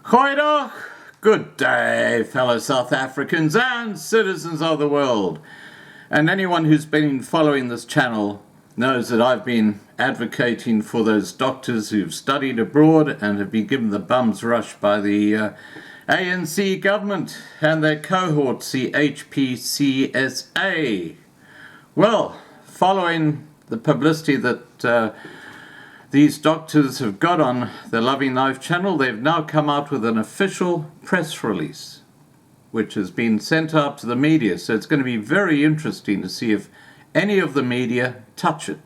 Goeiedag, good day, fellow South Africans and citizens of the world. And anyone who's been following this channel knows that I've been advocating for those doctors who've studied abroad and have been given the bum's rush by the ANC government and their cohorts, the HPCSA. Well, following the publicity that these doctors have got on the Loving Life channel, they've now come out with an official press release, which has been sent out to the media. So it's going to be very interesting to see if any of the media touch it,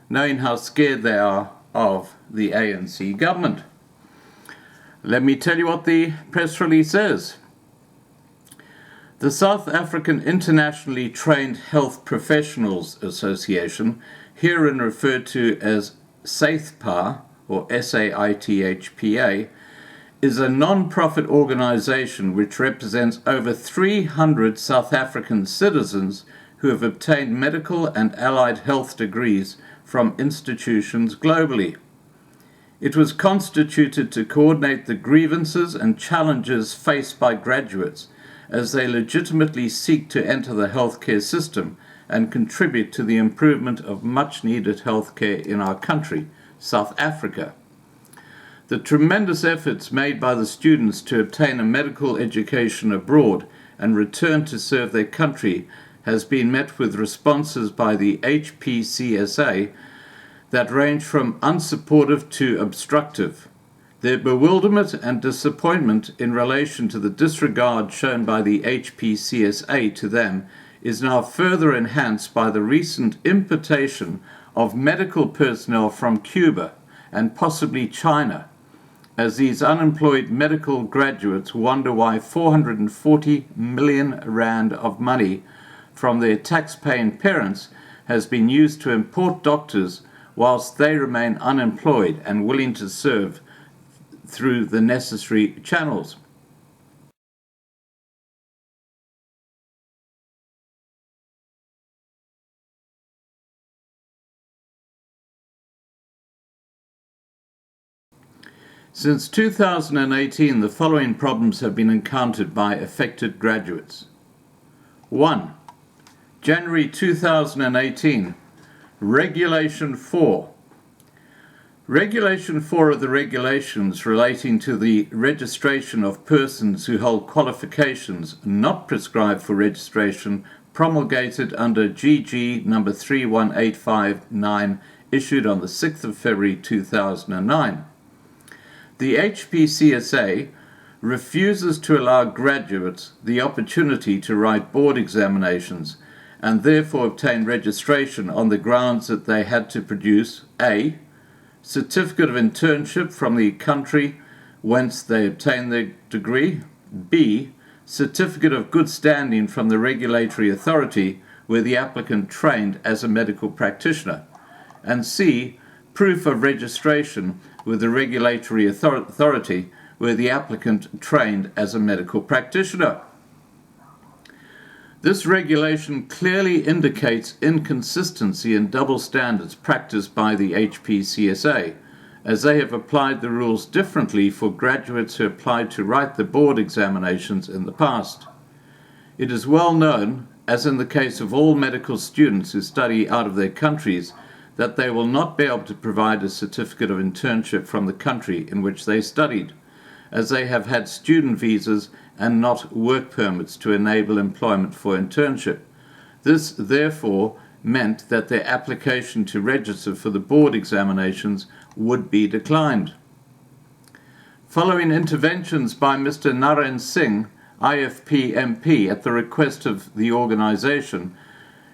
knowing how scared they are of the ANC government. Let me tell you what the press release says. The South African Internationally Trained Health Professionals Association, herein referred to as Saithpaw, or SAITHPA, is a non-profit organization which represents over 300 South African citizens who have obtained medical and allied health degrees from institutions globally. It was constituted to coordinate the grievances and challenges faced by graduates as they legitimately seek to enter the healthcare system and contribute to the improvement of much-needed healthcare in our country, South Africa. The tremendous efforts made by the students to obtain a medical education abroad and return to serve their country has been met with responses by the HPCSA that range from unsupportive to obstructive. Their bewilderment and disappointment in relation to the disregard shown by the HPCSA to them is now further enhanced by the recent importation of medical personnel from Cuba and possibly China, as these unemployed medical graduates wonder why 440 million rand of money from their tax-paying parents has been used to import doctors whilst they remain unemployed and willing to serve through the necessary channels. Since 2018, the following problems have been encountered by affected graduates. 1. January 2018, Regulation 4. Regulation 4 of the regulations relating to the registration of persons who hold qualifications not prescribed for registration, promulgated under GG number 31859, issued on the 6th of February 2009. The HPCSA refuses to allow graduates the opportunity to write board examinations and therefore obtain registration on the grounds that they had to produce a certificate of internship from the country whence they obtained their degree, b certificate of good standing from the regulatory authority where the applicant trained as a medical practitioner, and c proof of registration with the regulatory authority where the applicant trained as a medical practitioner. This regulation clearly indicates inconsistency and double standards practiced by the HPCSA, as they have applied the rules differently for graduates who applied to write the board examinations in the past. It is well known, as in the case of all medical students who study out of their countries, that they will not be able to provide a certificate of internship from the country in which they studied, as they have had student visas and not work permits to enable employment for internship. This, therefore, meant that their application to register for the board examinations would be declined. Following interventions by Mr. Naren Singh, IFP MP, at the request of the organization,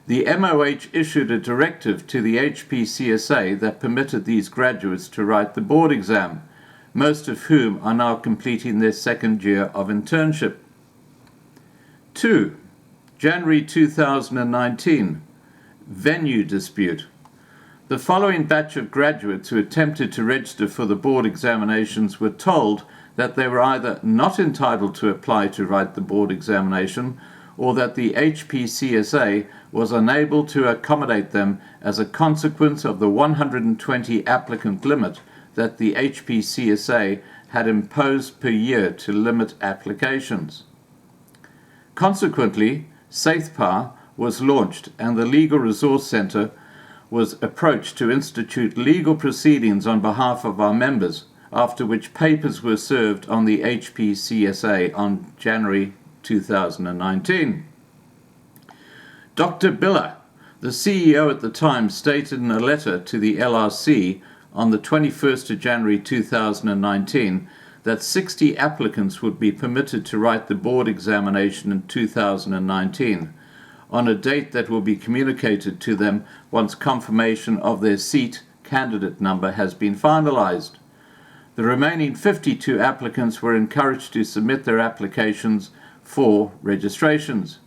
the MOH issued a directive to the HPCSA that permitted these graduates to write the board exam, most of whom are now completing their second year of internship. 2. January 2019, venue dispute. The following batch of graduates who attempted to register for the board examinations were told that they were either not entitled to apply to write the board examination or that the HPCSA was unable to accommodate them as a consequence of the 120 applicant limit that the HPCSA had imposed per year to limit applications. Consequently, Saithpaw was launched and the Legal Resource Centre was approached to institute legal proceedings on behalf of our members, after which papers were served on the HPCSA on January 2019. Dr. Biller, the CEO at the time, stated in a letter to the LRC on the 21st of January 2019 that 60 applicants would be permitted to write the board examination in 2019, on a date that will be communicated to them once confirmation of their seat candidate number has been finalized. The remaining 52 applicants were encouraged to submit their applications for registrations.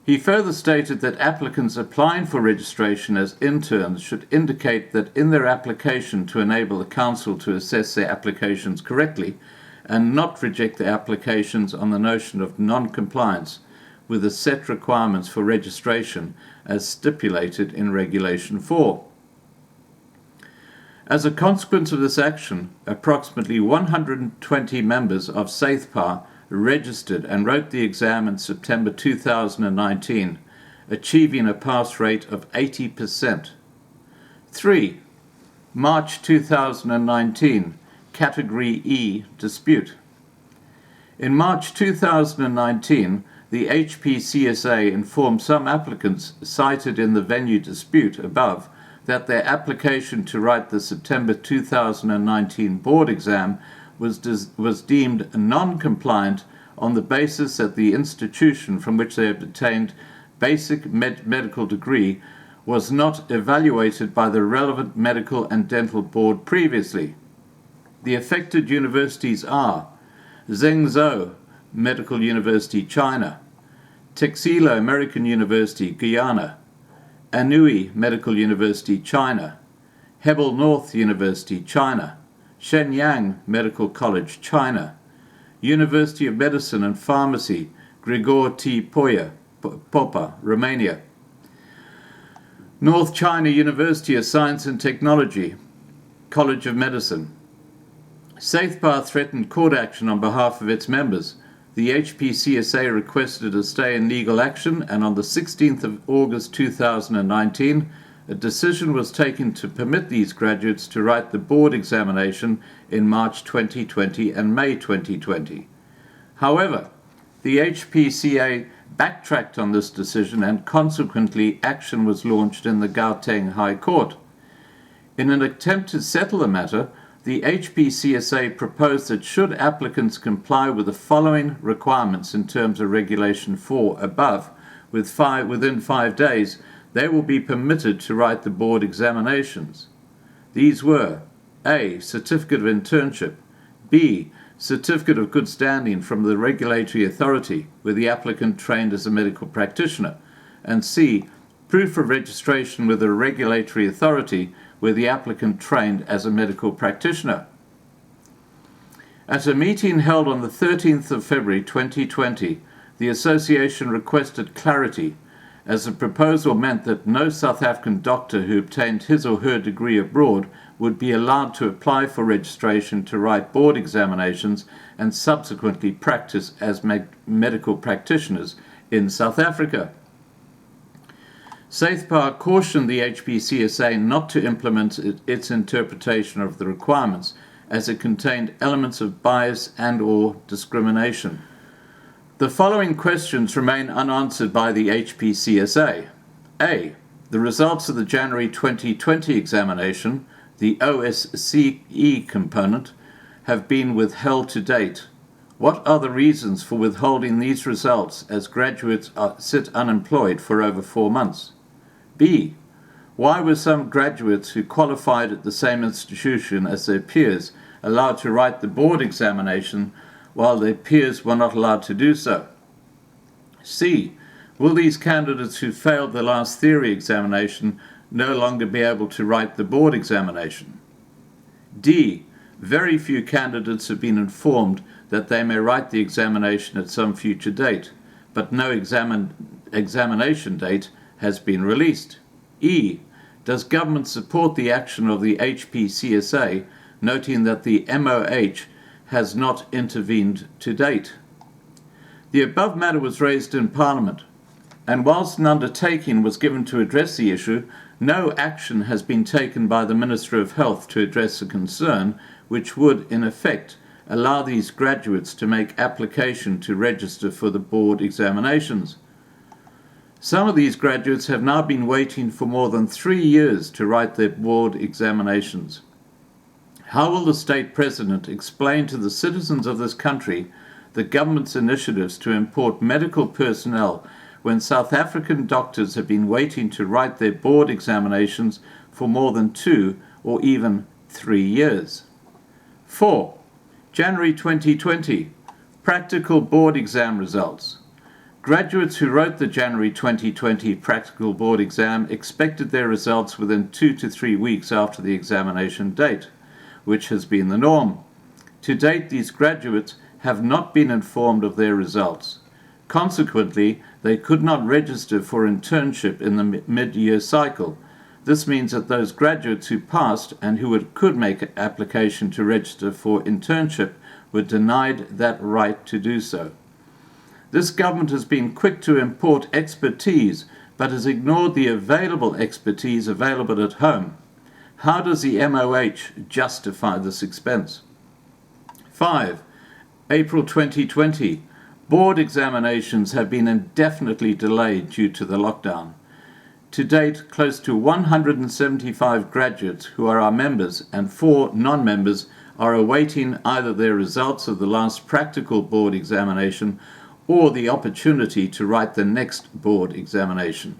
He further stated that applicants applying for registration as interns should indicate that in their application to enable the council to assess their applications correctly and not reject their applications on the notion of non-compliance with the set requirements for registration as stipulated in Regulation 4. As a consequence of this action, approximately 120 members of Saithpaw registered and wrote the exam in September 2019, achieving a pass rate of 80%. 3. March 2019, Category E dispute. In March 2019, the HPCSA informed some applicants cited in the venue dispute above that their application to write the September 2019 board exam was deemed non-compliant on the basis that the institution from which they had obtained basic medical degree was not evaluated by the relevant medical and dental board previously. The affected universities are Zhengzhou Medical University, China; Texilo American University, Guyana; Anhui Medical University, China; Hebel North University, China; Shenyang Medical College, China; University of Medicine and Pharmacy, Grigor T. Popa, Romania; North China University of Science and Technology, College of Medicine. Saithpaw threatened court action on behalf of its members. The HPCSA requested a stay in legal action, and on the 16th of August 2019, a decision was taken to permit these graduates to write the board examination in March 2020 and May 2020. However, the HPCA backtracked on this decision and consequently action was launched in the Gauteng High Court. In an attempt to settle the matter, the HPCSA proposed that should applicants comply with the following requirements in terms of Regulation 4 above, within 5 days, they will be permitted to write the board examinations. These were A. Certificate of internship; B. Certificate of good standing from the regulatory authority where the applicant trained as a medical practitioner; and C. Proof of registration with a regulatory authority where the applicant trained as a medical practitioner. At a meeting held on the 13th of February 2020, the association requested clarity, as the proposal meant that no South African doctor who obtained his or her degree abroad would be allowed to apply for registration to write board examinations and subsequently practice as medical practitioners in South Africa. Saithpaw cautioned the HPCSA not to implement its interpretation of the requirements, as it contained elements of bias and/or discrimination. The following questions remain unanswered by the HPCSA. A. The results of the January 2020 examination, the OSCE component, have been withheld to date. What are the reasons for withholding these results as graduates sit unemployed for over 4 months? B. Why were some graduates who qualified at the same institution as their peers allowed to write the board examination while their peers were not allowed to do so? C. Will these candidates who failed the last theory examination no longer be able to write the board examination? D. Very few candidates have been informed that they may write the examination at some future date, but no examination date has been released. E. Does government support the action of the HPCSA noting that the MOH has not intervened to date. The above matter was raised in Parliament, and whilst an undertaking was given to address the issue, no action has been taken by the Minister of Health to address the concern, which would, in effect, allow these graduates to make application to register for the board examinations. Some of these graduates have now been waiting for more than 3 years to write their board examinations. How will the State President explain to the citizens of this country the government's initiatives to import medical personnel when South African doctors have been waiting to write their board examinations for more than 2 or even 3 years? 4. January 2020, practical board exam results. Graduates who wrote the January 2020 practical board exam expected their results within 2 to 3 weeks after the examination date, which has been the norm. To date, these graduates have not been informed of their results. Consequently, they could not register for internship in the mid-year cycle. This means that those graduates who passed and who could make an application to register for internship were denied that right to do so. This government has been quick to import expertise, but has ignored the available expertise available at home. How does the MOH justify this expense? 5. April 2020. Board examinations have been indefinitely delayed due to the lockdown. To date, close to 175 graduates who are our members and 4 non-members are awaiting either their results of the last practical board examination or the opportunity to write the next board examination.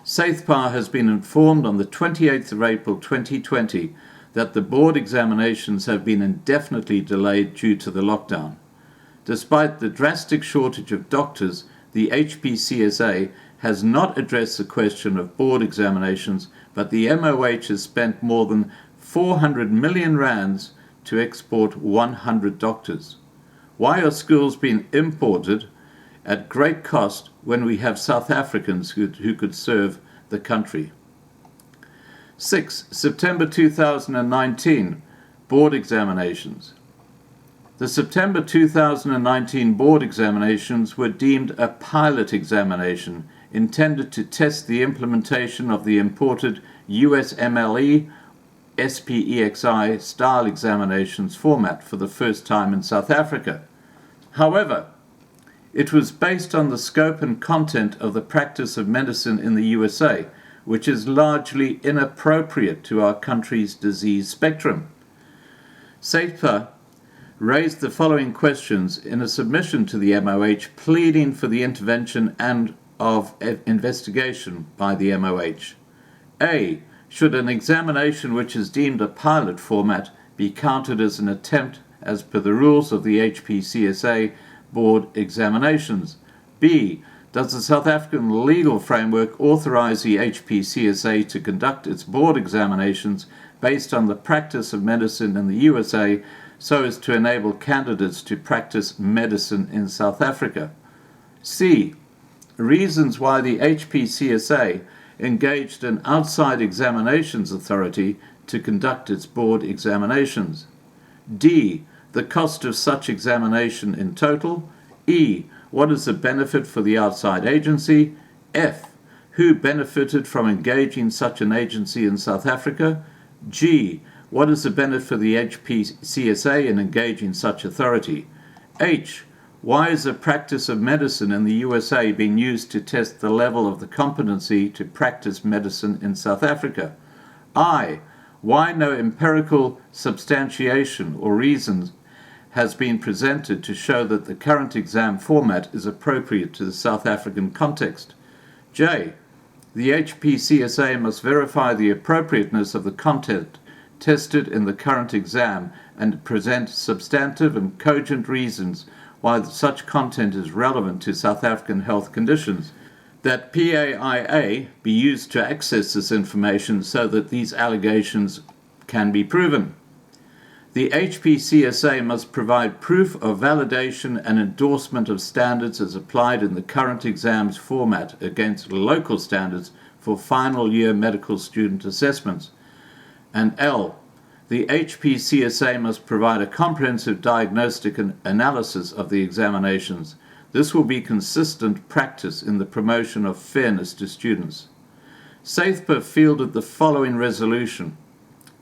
Saithpaw has been informed on the 28th of April 2020 that the board examinations have been indefinitely delayed due to the lockdown. Despite the drastic shortage of doctors, the HPCSA has not addressed the question of board examinations, but the MOH has spent more than 400 million rands to export 100 doctors. Why are schools being imported at great cost when we have South Africans who could serve the country? 6. September 2019, board examinations. The September 2019 board examinations were deemed a pilot examination intended to test the implementation of the imported USMLE SPEXI style examinations format for the first time in South Africa. However, it was based on the scope and content of the practice of medicine in the USA, which is largely inappropriate to our country's disease spectrum. Saithpaw raised the following questions in a submission to the MOH pleading for the intervention and of investigation by the MOH. A. Should an examination which is deemed a pilot format be counted as an attempt as per the rules of the HPCSA board examinations? B. Does the South African legal framework authorize the HPCSA to conduct its board examinations based on the practice of medicine in the USA so as to enable candidates to practice medicine in South Africa? C. Reasons why the HPCSA engaged an outside examinations authority to conduct its board examinations. D. The cost of such examination in total. E. What is the benefit for the outside agency? F. Who benefited from engaging such an agency in South Africa? G. What is the benefit for the HPCSA in engaging such authority? H. Why is the practice of medicine in the USA being used to test the level of the competency to practice medicine in South Africa? I. Why no empirical substantiation or reasons has been presented to show that the current exam format is appropriate to the South African context? J. The HPCSA must verify the appropriateness of the content tested in the current exam and present substantive and cogent reasons why such content is relevant to South African health conditions. That PAIA be used to access this information so that these allegations can be proven. The HPCSA must provide proof of validation and endorsement of standards as applied in the current exams format against local standards for final year medical student assessments. And L. The HPCSA must provide a comprehensive diagnostic and analysis of the examinations. This will be consistent practice in the promotion of fairness to students. Saithpaw fielded the following resolution.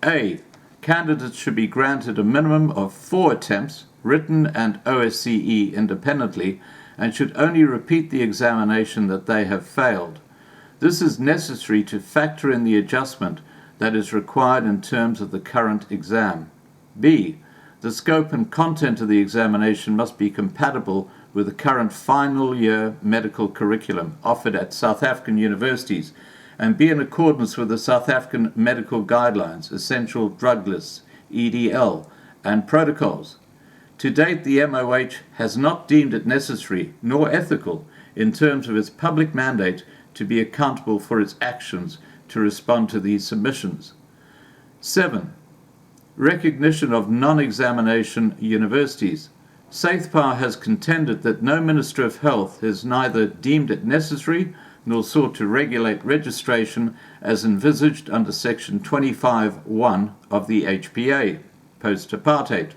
A. Candidates should be granted a minimum of 4 attempts, written and OSCE independently, and should only repeat the examination that they have failed. This is necessary to factor in the adjustment that is required in terms of the current exam. B. The scope and content of the examination must be compatible with the current final year medical curriculum offered at South African universities and be in accordance with the South African Medical Guidelines, Essential Drug Lists, EDL, and protocols. To date, the MOH has not deemed it necessary nor ethical in terms of its public mandate to be accountable for its actions to respond to these submissions. 7. Recognition of non-examination universities. Saithpaw has contended that no Minister of Health has neither deemed it necessary nor sought to regulate registration as envisaged under Section 25(1) of the HPA, post-apartheid.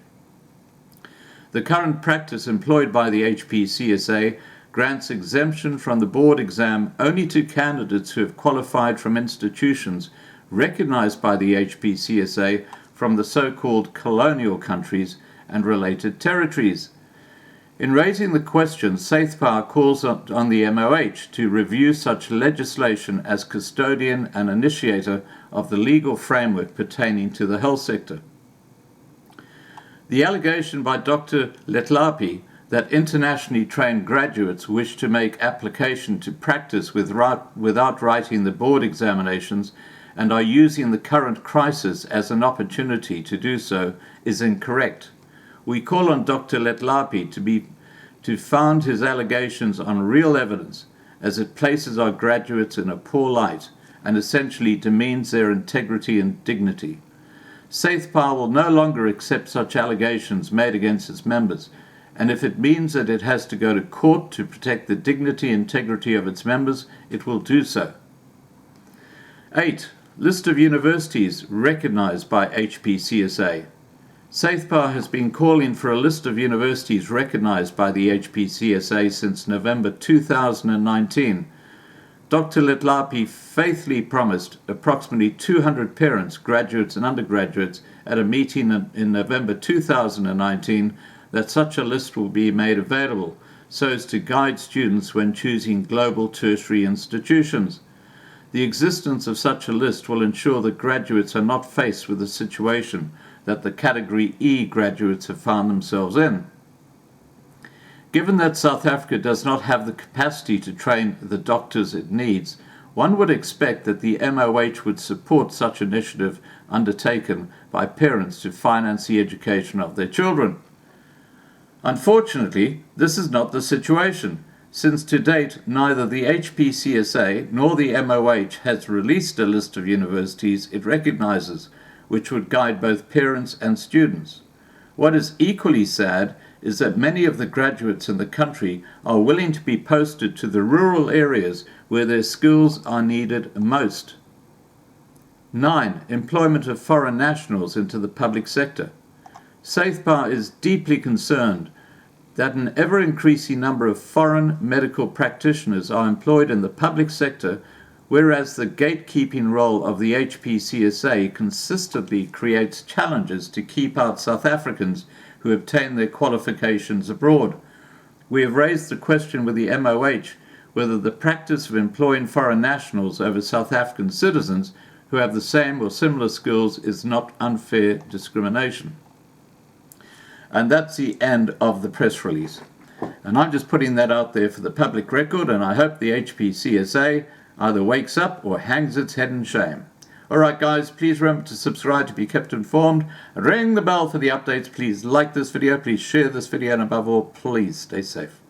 The current practice employed by the HPCSA grants exemption from the board exam only to candidates who have qualified from institutions recognized by the HPCSA from the so-called colonial countries and related territories. In raising the question, Saithpaw calls on the MOH to review such legislation as custodian and initiator of the legal framework pertaining to the health sector. The allegation by Dr. Letlapi that internationally trained graduates wish to make application to practice without writing the board examinations and are using the current crisis as an opportunity to do so is incorrect. We call on Dr. Letlapi to found his allegations on real evidence, as it places our graduates in a poor light and essentially demeans their integrity and dignity. Saithpaw will no longer accept such allegations made against its members, and if it means that it has to go to court to protect the dignity and integrity of its members, it will do so. 8. List of universities recognized by HPCSA. Saithpaw has been calling for a list of universities recognized by the HPCSA since November 2019. Dr. Letlapi faithfully promised approximately 200 parents, graduates and undergraduates at a meeting in November 2019 that such a list will be made available so as to guide students when choosing global tertiary institutions. The existence of such a list will ensure that graduates are not faced with a situation that the Category E graduates have found themselves in. Given that South Africa does not have the capacity to train the doctors it needs, one would expect that the MOH would support such initiative undertaken by parents to finance the education of their children. Unfortunately, this is not the situation, since to date neither the HPCSA nor the MOH has released a list of universities it recognizes, which would guide both parents and students. What is equally sad is that many of the graduates in the country are willing to be posted to the rural areas where their skills are needed most. 9. Employment of foreign nationals into the public sector. Saithpaw is deeply concerned that an ever-increasing number of foreign medical practitioners are employed in the public sector, whereas the gatekeeping role of the HPCSA consistently creates challenges to keep out South Africans who obtain their qualifications abroad. We have raised the question with the MOH whether the practice of employing foreign nationals over South African citizens who have the same or similar skills is not unfair discrimination. And that's the end of the press release. And I'm just putting that out there for the public record, and I hope the HPCSA either wakes up or hangs its head in shame. Alright guys, please remember to subscribe to be kept informed. Ring the bell for the updates. Please like this video, please share this video, and above all, please stay safe.